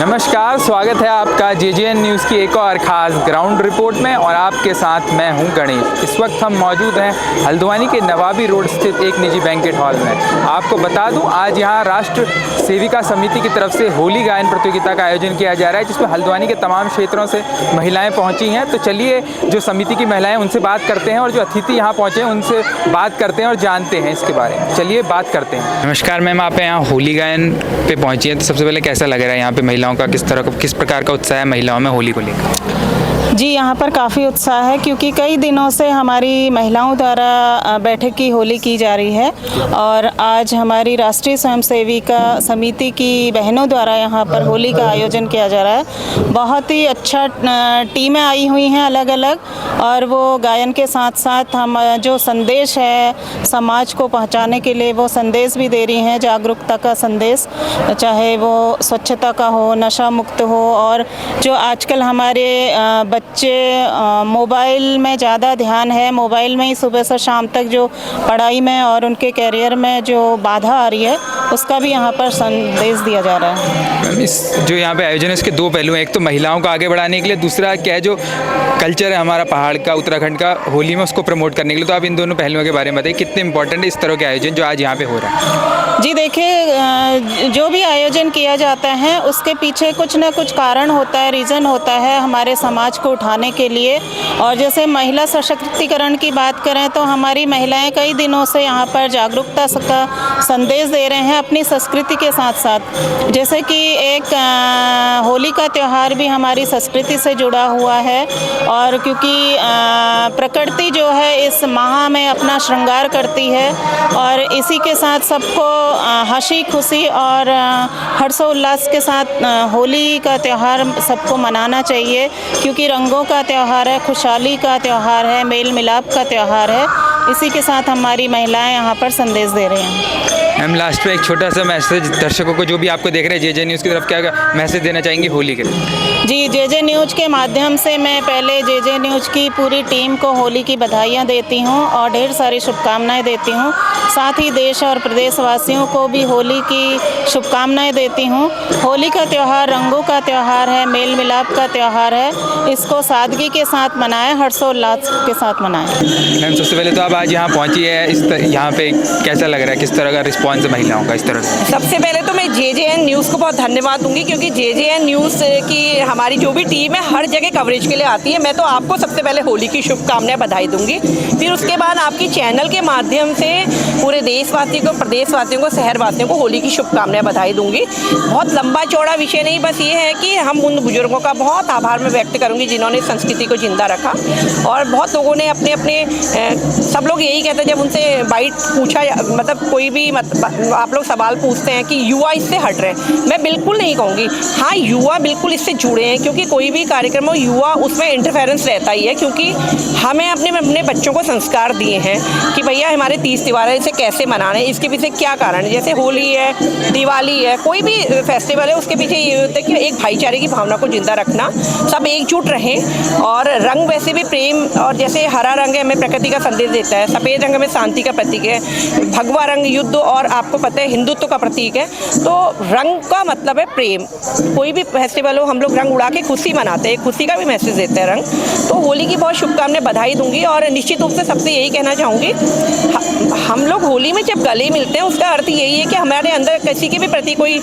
नमस्कार, स्वागत है आपका जेजेएन न्यूज़ की एक और ख़ास ग्राउंड रिपोर्ट में और आपके साथ मैं हूं गणेश। इस वक्त हम मौजूद हैं हल्द्वानी के नवाबी रोड स्थित एक निजी बैंकेट हॉल में। आपको बता दूं, आज यहां राष्ट्र सेविका समिति की तरफ से होली गायन प्रतियोगिता का आयोजन किया जा रहा है, जिसमें हल्द्वानी के तमाम क्षेत्रों से महिलाएँ पहुँची हैं। तो चलिए जो समिति की महिलाएँ उनसे बात करते हैं और जो अतिथि यहाँ पहुँचे हैं उनसे बात करते हैं और जानते हैं इसके बारे में। चलिए बात करते हैं। नमस्कार मैम, आप यहाँ होली गायन पे पहुँची हैं, तो सबसे पहले कैसा लग रहा है यहाँ पे महिलाओं का किस प्रकार का उत्साह है महिलाओं में होली को लेकर? जी, यहाँ पर काफ़ी उत्साह है क्योंकि कई दिनों से हमारी महिलाओं द्वारा बैठक की होली की जा रही है और आज हमारी राष्ट्रीय स्वयंसेविका समिति की बहनों द्वारा यहाँ पर होली का आयोजन किया जा रहा है। बहुत ही अच्छा टीमें आई हुई हैं अलग अलग, और वो गायन के साथ साथ हम जो संदेश है समाज को पहुँचाने के लिए वो संदेश भी दे रही हैं, जागरूकता का संदेश, चाहे वो स्वच्छता का हो, नशा मुक्त हो। और जो आजकल हमारे बच्चे मोबाइल में ज़्यादा ध्यान है, मोबाइल में ही सुबह से शाम तक जो पढ़ाई में और उनके करियर में जो बाधा आ रही है उसका भी यहाँ पर संदेश दिया जा रहा है। इस जो यहाँ पे आयोजन है इसके दो पहलू हैं, एक तो महिलाओं को आगे बढ़ाने के लिए, दूसरा क्या है जो कल्चर है हमारा पहाड़ का, उत्तराखंड का, होली में उसको प्रमोट करने के लिए। तो आप इन दोनों पहलुओं के बारे में बताइए, कितने इंपॉर्टेंट है इस तरह के आयोजन जो आज यहाँ पे हो रहा है? जी देखिए, जो भी आयोजन किया जाता है उसके पीछे कुछ ना कुछ कारण होता है, रीज़न होता है हमारे समाज को उठाने के लिए। और जैसे महिला सशक्तिकरण की बात करें तो हमारी महिलाएं कई दिनों से यहाँ पर जागरूकता का संदेश दे रहे हैं अपनी संस्कृति के साथ साथ। जैसे कि एक होली का त्यौहार भी हमारी संस्कृति से जुड़ा हुआ है, और क्योंकि प्रकृति जो है इस माह में अपना श्रृंगार करती है और इसी के साथ सबको हंसी खुशी और हर्षोल्लास के साथ होली का त्यौहार सबको मनाना चाहिए, क्योंकि रंगों का त्यौहार है, खुशहाली का त्यौहार है, मेल मिलाप का त्यौहार है। इसी के साथ हमारी महिलाएं यहाँ पर संदेश दे रही हैं। मैम लास्ट में एक छोटा सा मैसेज दर्शकों को जो भी आपको देख रहे हैं जेजे न्यूज़ की तरफ, क्या मैसेज देना चाहेंगी होली के लिए? जी, जेजे न्यूज़ के माध्यम से मैं पहले जेजे न्यूज़ की पूरी टीम को होली की बधाइयाँ देती हूँ और ढेर सारी शुभकामनाएं देती हूँ। साथ ही देश और प्रदेशवासियों को भी होली की शुभकामनाएं देती हूँ। होली का त्यौहार रंगों का त्यौहार है, मेल मिलाप का त्यौहार है। इसको सादगी के साथ मनाएं, हर्षोल्लास के साथ मनाएं। मैम सबसे पहले तो आप आज यहाँ पहुँची है, यहाँ पे कैसा लग रहा है, किस तरह का रिस्पॉन्स है महिलाओं का इस तरह से? सबसे पहले तो मैं जेजेएन न्यूज़ को बहुत धन्यवाद दूंगी, क्योंकि जेजेएन न्यूज़ की हमारी जो भी टीम है हर जगह कवरेज के लिए आती है। मैं तो आपको सबसे पहले होली की शुभकामनाएं बधाई दूंगी, फिर उसके बाद आपकी चैनल के माध्यम से पूरे देशवासियों को, प्रदेशवासियों को, शहरवासियों को होली की शुभकामनाएं बधाई दूंगी। बहुत लंबा चौड़ा विषय नहीं, बस ये है कि हम उन बुजुर्गों का बहुत आभार मैं व्यक्त करूँगी जिन्होंने संस्कृति को जिंदा रखा। और बहुत लोगों ने अपने सब लोग यही कहते हैं जब उनसे बाइट पूछा, मतलब कोई भी आप लोग सवाल पूछते हैं कि युवा इससे हट रहे हैं, मैं बिल्कुल नहीं कहूँगी। हाँ, युवा बिल्कुल इससे जुड़े हैं, क्योंकि कोई भी कार्यक्रम हो युवा उसमें इंटरफेरेंस रहता ही है, क्योंकि हमें अपने बच्चों को संस्कार दिए हैं कि भैया हमारे 30 त्योहार है, इसे कैसे मनाना है, इसके पीछे क्या कारण है। जैसे होली है, दिवाली है, कोई भी फेस्टिवल है, उसके पीछे ये होता है कि एक भाईचारे की भावना को जिंदा रखना, सब एकजुट रहें। और रंग वैसे भी प्रेम, और जैसे हरा रंग है हमें प्रकृति का संदेश देता है, सफ़ेद रंग हमें शांति का प्रतीक है, भगवा रंग युद्ध और आपको पता है हिंदुत्व का प्रतीक है। तो रंग का मतलब है प्रेम। कोई भी फेस्टिवल हो हम लोग रंग उड़ा के खुशी मनाते हैं, खुशी का भी मैसेज देते हैं रंग। तो होली की बहुत शुभकामनाएं बधाई दूंगी, और निश्चित रूप से सबसे यही कहना चाहूँगी, हम लोग होली में जब गले मिलते हैं उसका अर्थ यही है कि हमारे अंदर किसी के भी प्रति कोई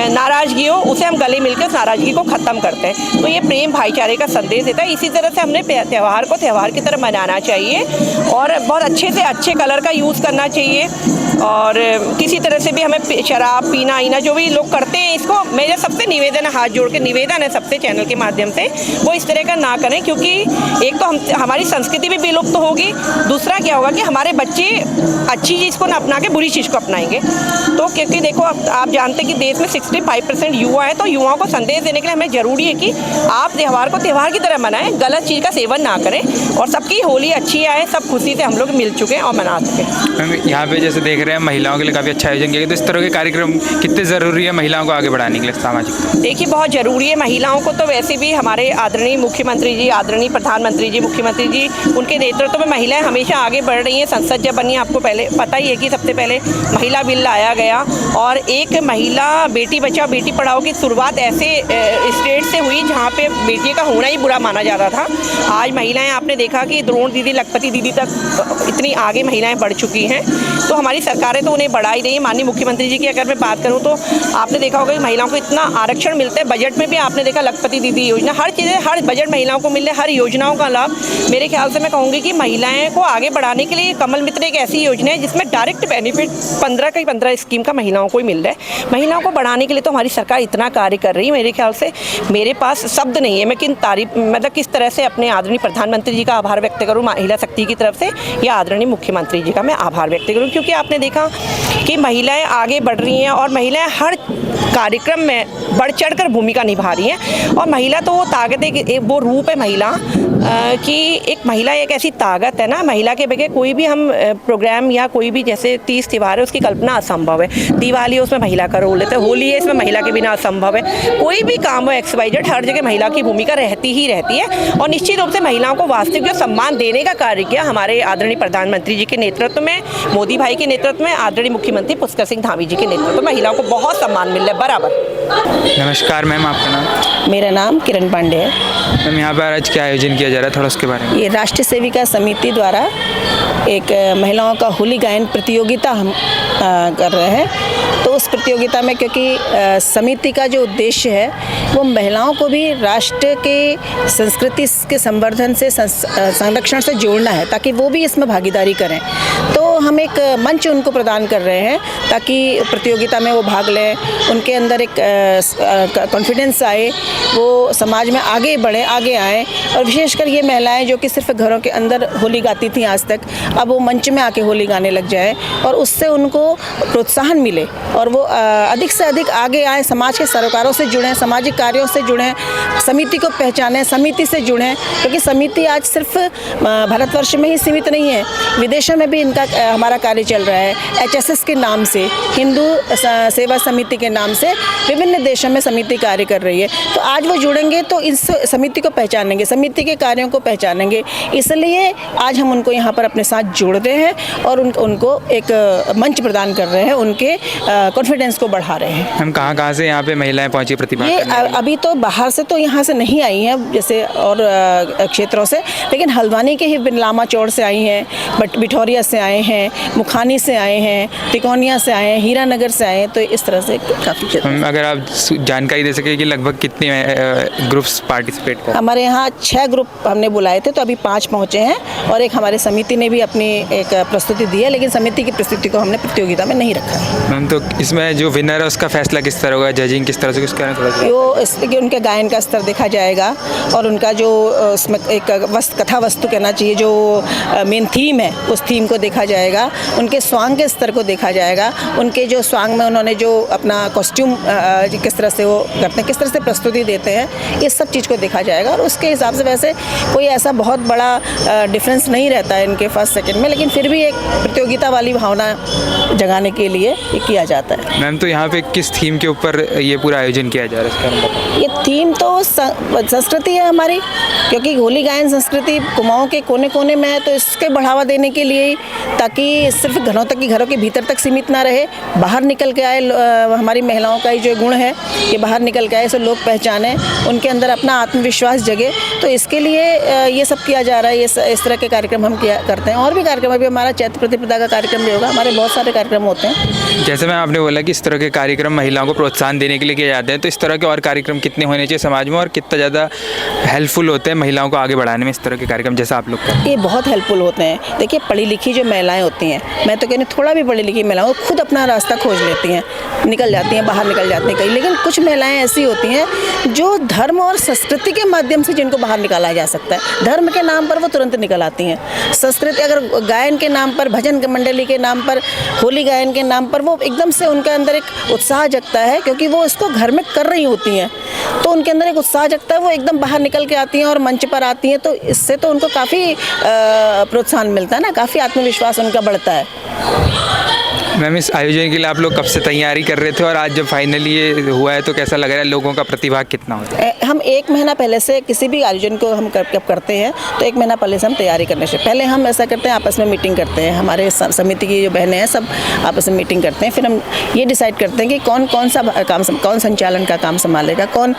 नाराज़गी हो, उसे हम गले मिलकर उस नाराज़गी को ख़त्म करते हैं। तो ये प्रेम भाईचारे का संदेश देता है। इसी तरह से हमने त्यौहार को त्यौहार की तरह मनाना चाहिए और बहुत अच्छे से अच्छे कलर का यूज़ करना चाहिए। और किसी तरह से भी हमें शराब पीना आईना जो भी लोग करते हैं, इसको मेरा सबसे निवेदन है, हाथ जोड़ के निवेदन है सबसे चैनल के माध्यम से, वो इस तरह का ना करें, क्योंकि एक तो हमारी संस्कृति भी विलुप्त होगी, दूसरा क्या होगा कि हमारे बच्चे अच्छी चीज़ को ना अपना के बुरी चीज़ को अपनाएंगे। तो क्योंकि देखो आप जानते हैं कि देश में 65% युवा है, तो युवाओं को संदेश देने के लिए हमें ज़रूरी है कि आप त्यौहार को त्यौहार की तरह मनाएं, गलत चीज़ का सेवन ना करें, और सबकी होली अच्छी आए, सब खुशी से हम लोग मिल चुके हैं और मना चुके हैं। यहाँ पे जैसे देख रहे हैं महिलाओं के लिए काफ़ी अच्छा आयोजन किया गया, तो इस तरह के कार्यक्रम कितने ज़रूरी है महिलाओं को आगे बढ़ाने के लिए सामाजिक? देखिए बहुत ज़रूरी है महिलाओं को, तो वैसे भी हमारे आदरणीय मुख्यमंत्री जी, आदरणीय प्रधानमंत्री जी, मुख्यमंत्री जी, उनके नेतृत्व में महिलाएं हमेशा आगे बढ़ रही हैं। संसद जब बनी आपको पहले पहले पता ही है कि सबसे पहले महिला बिल लाया गया और एक महिला बेटी बचाओ बेटी पढ़ाओ की शुरुआत ऐसे स्टेट से हुई जहाँ पे बेटी का होना ही बुरा माना जाता था। आज महिलाएं आपने देखा कि द्रोण दीदी लखपति दीदी तक इतनी आगे महिलाएं बढ़ चुकी हैं। तो हमारी सरकारें तो उन्हें बढ़ा ही रही है। माननीय मुख्यमंत्री जी की अगर मैं बात करूँ तो आपने देखा होगा कि महिलाओं को इतना आरक्षण मिलता है। बजट में भी आपने देखा लखपति दीदी योजना, हर चीज़ें हर बजट महिलाओं को मिल रही है, हर योजनाओं का लाभ। मेरे ख्याल से मैं कहूँगी कि महिलाएं को आगे बढ़ाने के लिए कमल मित्र एक ऐसी योजना है जिसमें डायरेक्ट बेनिफिट 15 का 15 स्कीम का महिलाओं को ही मिल रहा है। महिलाओं को बढ़ाने के लिए तो हमारी सरकार इतना कार्य कर रही है, मेरे ख्याल से मेरे पास शब्द नहीं है। मैं किस तरह से अपने आदरणीय प्रधानमंत्री जी का आभार व्यक्त करूँ महिला शक्ति की तरफ से, या आदरणीय मुख्यमंत्री जी का मैं आभार व्यक्त करूँ, क्योंकि आपने देखा कि महिलाएं आगे बढ़ रही हैं और महिलाएं हर कार्यक्रम में बढ़ चढ़कर भूमिका निभा रही हैं। और महिला तो वो ताकत है, वो रूप है महिला कि एक महिला एक ऐसी ताकत है ना, महिला के बगैर कोई भी हम प्रोग्राम या कोई भी जैसे 30 त्योहार है उसकी कल्पना असंभव है। दिवाली है उसमें महिला का रोल है, तो होली है इसमें महिला के बिना असंभव है। कोई भी काम हो XYZ हर जगह महिला की भूमिका रहती ही रहती है। और निश्चित रूप से महिलाओं को वास्तविक जो सम्मान देने का कार्य किया हमारे आदरणीय प्रधानमंत्री जी के नेतृत्व में, मोदी भाई के नेतृत्व में, आदरणीय मुख्यमंत्री पुष्कर सिंह धामी जी के नेतृत्व में महिलाओं को बहुत सम्मान मिल रहा है बराबर। नमस्कार मैम, आपका नाम? मेरा नाम किरण पांडे है। मैम यहाँ पर आज क्या आयोजन किया जा रहा है, थोड़ा उसके बारे में? ये राष्ट्रीय सेविका समिति द्वारा एक महिलाओं का होली गायन प्रतियोगिता हम कर रहे हैं। तो उस प्रतियोगिता में क्योंकि समिति का जो उद्देश्य है वो महिलाओं को भी राष्ट्र के संस्कृति के संवर्धन से संरक्षण से जोड़ना है, ताकि वो भी इसमें भागीदारी करें। तो हम एक मंच उनको प्रदान कर रहे हैं ताकि प्रतियोगिता में वो भाग लें, उनके अंदर एक कॉन्फिडेंस आए, वो समाज में आगे बढ़ें, आगे आएँ। और विशेषकर ये महिलाएं जो कि सिर्फ घरों के अंदर होली गाती थी आज तक, अब वो मंच में आके होली गाने लग जाए और उससे उनको प्रोत्साहन मिले और वो अधिक से अधिक आगे आए, समाज के सरोकारों से जुड़ें, सामाजिक कार्यों से जुड़ें, समिति को पहचानें, समिति से जुड़ें। क्योंकि समिति आज सिर्फ भारतवर्ष में ही सीमित नहीं है, विदेशों में भी इनका हमारा कार्य चल रहा है। HSS के नाम से, हिंदू सेवा समिति के नाम से विभिन्न देशों में समिति कार्य कर रही है। तो आज वो जुड़ेंगे तो इस समिति को पहचानेंगे, समिति के कार्यों को पहचानेंगे। इसलिए आज हम उनको यहाँ पर अपने साथ जोड़ते हैं और उनको एक मंच प्रदान कर रहे हैं, उनके कॉन्फिडेंस को बढ़ा रहे हैं। हम कहाँ से यहाँ पे महिलाएं पहुँची प्रतिभा? ये अभी तो बाहर से तो यहाँ से नहीं आई हैं जैसे और क्षेत्रों से, लेकिन हल्द्वानी के ही लामा चौड़ से आई हैं, बिठौरिया से आए हैं, मुखानी से आए हैं, तिकोनिया से आए हैं, हीरानगर से आए हैं। तो इस तरह से काफ़ी। अगर आप जानकारी दे सके कि लगभग कितने ग्रुप्स पार्टिसिपेट कर? हमारे यहाँ 6 ग्रुप हमने बुलाए थे, तो अभी 5 पहुँचे हैं और एक हमारे समिति ने भी अपनी एक प्रस्तुति दी है, लेकिन समिति की प्रस्तुति को हमने प्रतियोगिता में नहीं रखा है। मैम तो इसमें जो विनर है उसका फैसला किस तरह होगा, जजिंग किस तरह से, किस कारण थोड़ा वो उनके गायन का स्तर देखा जाएगा और उनका जो उसमें एक कथा वस्तु कहना चाहिए, जो मेन थीम है उस थीम को देखा जाएगा, उनके स्वांग के स्तर को देखा जाएगा, उनके जो स्वांग में उन्होंने जो अपना कॉस्ट्यूम किस तरह से वो करते हैं, किस तरह से प्रस्तुति देते हैं, इस सब चीज़ को देखा जाएगा। और उसके हिसाब से वैसे कोई ऐसा बहुत बड़ा डिफरेंस नहीं रहता है इनके फर्स्ट सेकंड में, लेकिन फिर भी एक प्रतियोगिता वाली भावना जगाने के लिए ये किया जाता है। मैम तो यहाँ पे किस थीम के ऊपर ये पूरा आयोजन किया जा रहा है? ये थीम तो संस्कृति है हमारी, क्योंकि होली गायन संस्कृति कुमाऊं के कोने कोने में है, तो इसके बढ़ावा देने के लिए, ताकि सिर्फ घरों तक की घरों के भीतर तक सीमित ना रहे, बाहर निकल के आए। हमारी महिलाओं का जो गुण है ये बाहर निकल के आए, इसे लोग पहचाने, उनके अंदर अपना आत्मविश्वास जगे। तो इसके लिए ये सब किया जा रहा है। ये इस तरह के कार्यक्रम हम करते हैं। और भी कार्यक्रम, अभी हमारा चैत्र प्रतिपदा का कार्यक्रम भी होगा, हमारे बहुत सारे कार्यक्रम होते हैं। जैसे मैं आपने बोला कि इस तरह के कार्यक्रम महिलाओं को प्रोत्साहन देने के लिए किए जाते हैं, तो इस तरह के और कार्यक्रम कितने होने चाहिए समाज में और कितना ज़्यादा हेल्पफुल होते हैं महिलाओं को आगे बढ़ाने में इस तरह के कार्यक्रम जैसा आप लोग का? ये बहुत हेल्पफुल होते हैं। देखिए, पढ़ी लिखी जो महिलाएं होती हैं, मैं तो कहती हूँ थोड़ा भी पढ़ी लिखी महिलाएं खुद अपना रास्ता खोज लेती हैं, निकल जाती हैं, बाहर निकल जाती हैं कहीं। लेकिन कुछ महिलाएं ऐसी होती हैं जो धर्म और संस्कृति के माध्यम से जिनको बाहर निकाला जा सकता है। धर्म के नाम पर वो तुरंत निकल आती हैं, संस्कृति अगर गायन के नाम पर, भजन मंडली के नाम पर, होली गायन के नाम पर, वो एकदम से उनके अंदर एक उत्साह जगता है, क्योंकि वो इसको घर में कर रही होती हैं, तो उनके अंदर एक उत्साह जगता है, वो एकदम बाहर निकल के आती हैं और मंच पर आती हैं। तो इससे तो उनको काफ़ी प्रोत्साहन मिलता है ना, काफ़ी आत्मविश्वास उनका बढ़ता है। मैम, इस आयोजन के लिए आप लोग कब से तैयारी कर रहे थे और आज जब फाइनली ये हुआ है तो कैसा लग रहा है, लोगों का प्रतिभाग कितना होता है? हम 1 महीना पहले से किसी भी आयोजन को हम कब करते हैं तो 1 महीना पहले से हम तैयारी करने से पहले हम ऐसा करते हैं, आपस में मीटिंग करते हैं, हमारे समिति की जो बहनें हैं सब आपस में मीटिंग करते हैं। फिर हम ये डिसाइड करते हैं कि कौन सा काम, कौन संचालन का काम संभालेगा, कौन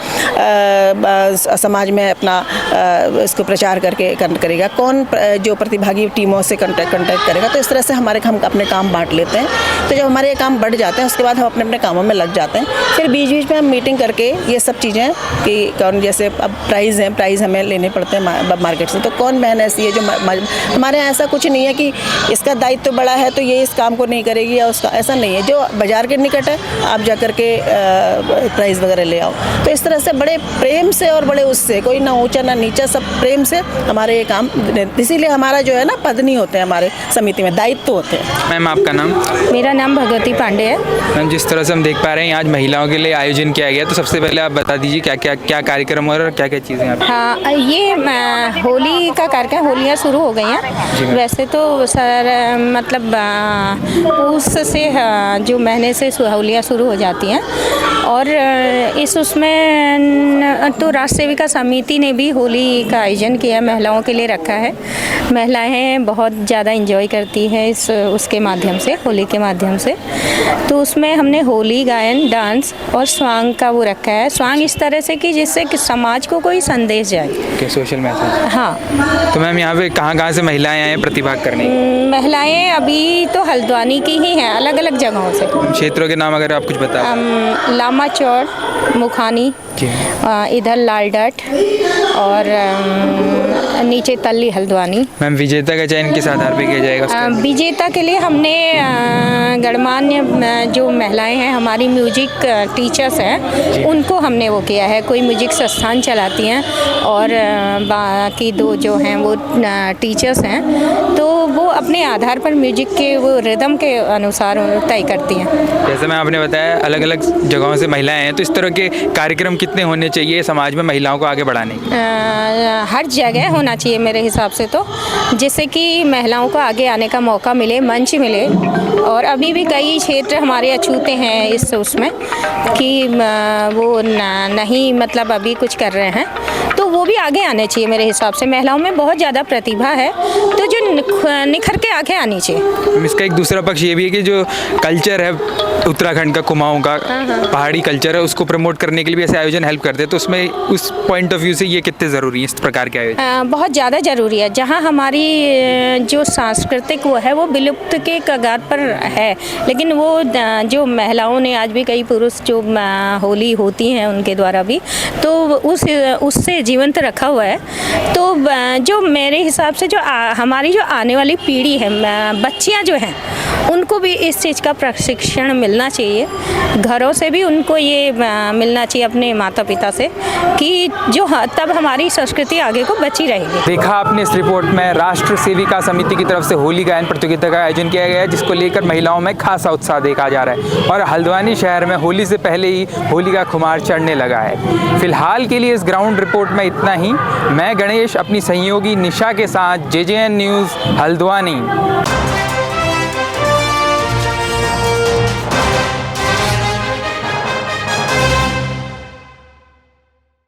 समाज में अपना इसको प्रचार करेगा, कौन जो प्रतिभागी टीमों से कॉन्टैक्ट करेगा। तो इस तरह से हम अपने काम बांट लेते हैं। तो जब हमारे ये काम बढ़ जाते हैं उसके बाद हम अपने अपने कामों में लग जाते हैं। फिर बीच बीच में हम मीटिंग करके ये सब चीज़ें कि कौन, जैसे अब प्राइज़ हमें लेने पड़ते हैं मार्केट से, तो कौन बहन ऐसी है जो हमारे यहाँ ऐसा कुछ नहीं है कि इसका दायित्व तो बड़ा है तो ये इस काम को नहीं करेगी या उसका, ऐसा नहीं है। जो बाज़ार के निकट है आप जा कर के प्राइज़ वगैरह ले आओ। तो इस तरह से बड़े प्रेम से और बड़े उससे, कोई ना ऊँचा ना नीचा, सब प्रेम से हमारे ये काम, इसीलिए हमारा जो है ना पद नहीं होते हैं हमारे समिति में, दायित्व होते हैं। मैम, आपका नाम? मेरा नाम भगवती पांडे है। मैम, जिस तरह से हम देख पा रहे हैं आज महिलाओं के लिए आयोजन किया गया, तो सबसे पहले आप बता दीजिए क्या कार्यक्रम हो रहा है और क्या क्या चीज़ें आप? हाँ, ये होली का कार्यक्रम, होलियाँ शुरू हो गई हैं। वैसे तो सर मतलब पूस से जो महीने से होलियाँ शुरू हो जाती हैं और उसमें तो राष्ट्र सेविका समिति ने भी होली का आयोजन किया, महिलाओं के लिए रखा है। महिलाएं बहुत ज़्यादा एंजॉय करती हैं उसके माध्यम से, होली के माध्यम से। तो उसमें हमने होली गायन, डांस और स्वांग का वो रखा है। स्वांग इस तरह से कि जिससे कि समाज को कोई संदेश जाए, सोशल मैसेज। हाँ। तो मैम, यहाँ पे कहाँ से महिलाएं आए प्रतिभाग करने? महिलाएं अभी तो हल्द्वानी की ही हैं, अलग अलग जगहों से। क्षेत्रों के नाम अगर आप कुछ बता? लामा चौर, मुखानी, इधर लालडट और नीचे तल्ली हल्द्वानी। मैम, विजेता का चयन किस आधार पे किया जाएगा? विजेता के लिए हमने गणमान्य जो महिलाएं हैं, हमारी म्यूजिक टीचर्स हैं, उनको हमने वो किया है। कोई म्यूजिक संस्थान चलाती हैं और बाकी 2 जो हैं वो टीचर्स हैं, तो वो अपने आधार पर म्यूजिक के वो रिदम के अनुसार तय करती हैं। जैसे मैं आपने बताया अलग अलग जगहों से महिलाएं हैं, तो इस तरह के कार्यक्रम कितने होने चाहिए समाज में महिलाओं को आगे बढ़ाने के? हर जगह होना चाहिए मेरे हिसाब से, तो जिससे कि महिलाओं को आगे आने का मौका मिले, मंच मिले। और अभी भी कई क्षेत्र हमारे अछूते हैं इस उसमें कि वो नहीं मतलब अभी कुछ कर रहे हैं, तो वो भी आगे आने चाहिए मेरे हिसाब से। महिलाओं में बहुत ज़्यादा प्रतिभा है, तो जो निखर के आगे आनी चाहिए। इसका एक दूसरा पक्ष ये भी है कि जो कल्चर है उत्तराखंड का, कुमाऊं का पहाड़ी कल्चर है, उसको प्रमोट करने के लिए भी ऐसे आयोजन हेल्प करते हैं। तो उसमें उस पॉइंट ऑफ व्यू से ये कितने ज़रूरी है इस प्रकार के आयोजन? बहुत ज़्यादा ज़रूरी है। जहाँ हमारी जो सांस्कृतिक वो है वो विलुप्त के कगार पर है, लेकिन वो जो महिलाओं ने, आज भी कई पुरुष जो होली होती हैं उनके द्वारा भी, तो उससे जीवंत रखा हुआ है। तो जो मेरे हिसाब से जो हमारी जो आने वाली पीढ़ी है, बच्चियाँ जो हैं, उनको भी इस चीज़ का प्रशिक्षण मिलना चाहिए। घरों से भी उनको ये मिलना चाहिए अपने माता पिता से, कि जो तब हमारी संस्कृति आगे को बची रहेगी। देखा आपने इस रिपोर्ट में राष्ट्र सेविका समिति की तरफ से होली गायन प्रतियोगिता का आयोजन किया गया है, जिसको लेकर महिलाओं में खासा उत्साह देखा जा रहा है और हल्द्वानी शहर में होली से पहले ही होली का खुमार चढ़ने लगा है। फिलहाल के लिए इस ग्राउंड रिपोर्ट में इतना ही। मैं गणेश अपनी सहयोगी निशा के साथ JJN न्यूज़ हल्द्वानी।